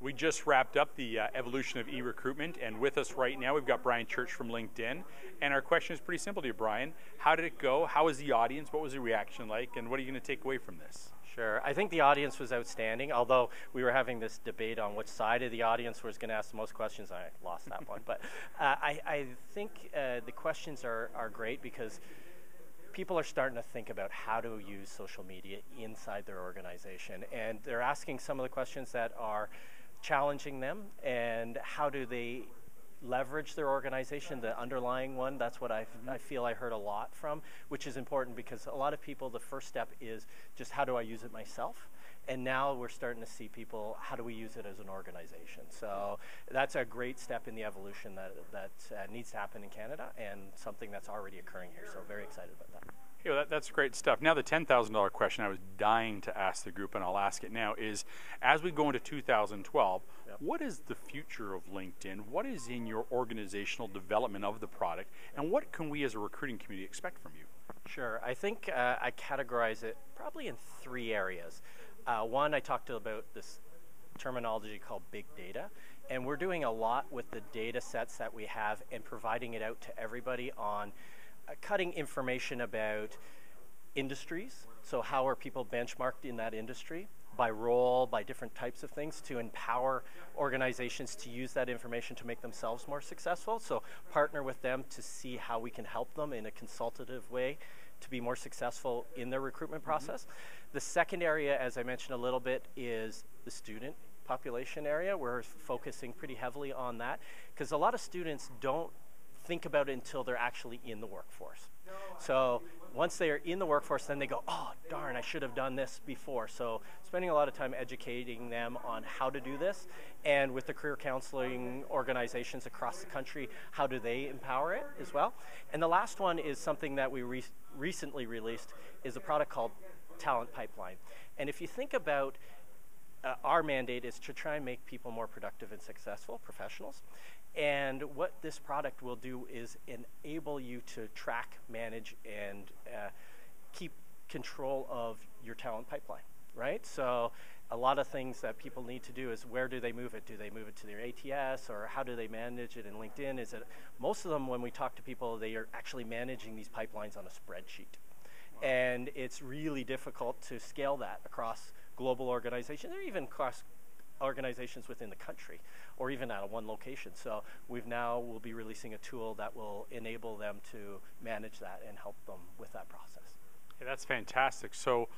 We just wrapped up the evolution of e-recruitment, and with us right now we've got Brian Church from LinkedIn. And our question is pretty simple to you, Brian. How did it go? How was the audience? What was the reaction like? And what are you going to take away from this? Sure. I think the audience was outstanding, although we were having this debate on which side of the audience was going to ask the most questions. I lost that one. But I think the questions are great because people are starting to think about how to use social media inside their organization. And they're asking some of the questions that are challenging them, and how do they leverage their organization, the underlying one. That's what I feel I heard a lot from, which is important because a lot of people, the first step is just how do I use it myself? And now we're starting to see people, how do we use it as an organization? So that's a great step in the evolution that needs to happen in Canada, and something that's already occurring here. So very excited about that. Yeah, well, that's great stuff. Now the $10,000 question I was dying to ask the group, and I'll ask it now, is as we go into 2012, what is the future of LinkedIn? What is in your organizational development of the product? And what can we as a recruiting community expect from you? Sure. I think I categorize it probably in three areas. One, I talked about this terminology called big data, and we're doing a lot with the data sets that we have and providing it out to everybody on cutting information about industries. So how are people benchmarked in that industry, by role, by different types of things, to empower organizations to use that information to make themselves more successful. So partner with them to see how we can help them in a consultative way to be more successful in their recruitment process. The second area, as I mentioned a little bit, is the student population area. We're focusing pretty heavily on that because a lot of students don't think about it until they're actually in the workforce. So once they're in the workforce, then they go, oh, darn, I should have done this before. So spending a lot of time educating them on how to do this, and with the career counseling organizations across the country, how do they empower it as well? And the last one is something that we recently released, is a product called Talent Pipeline. And if you think about our mandate is to try and make people more productive and successful professionals. And what this product will do is enable you to track, manage, and keep control of your talent pipeline, right? So a lot of things that people need to do is, where do they move it? Do they move it to their ATS, or how do they manage it in LinkedIn? Is it, most of them, when we talk to people, they are actually managing these pipelines on a spreadsheet. And it's really difficult to scale that across global organizations, or even across organizations within the country, or even at one location. So we'll be releasing a tool that will enable them to manage that and help them with that process. Yeah, that's fantastic. So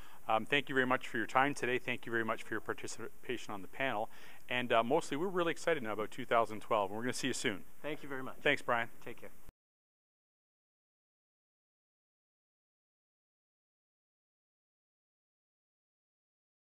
thank you very much for your time today. Thank you very much for your participation on the panel. And mostly, we're really excited now about 2012, and we're going to see you soon. Thank you very much. Thanks, Brian. Take care.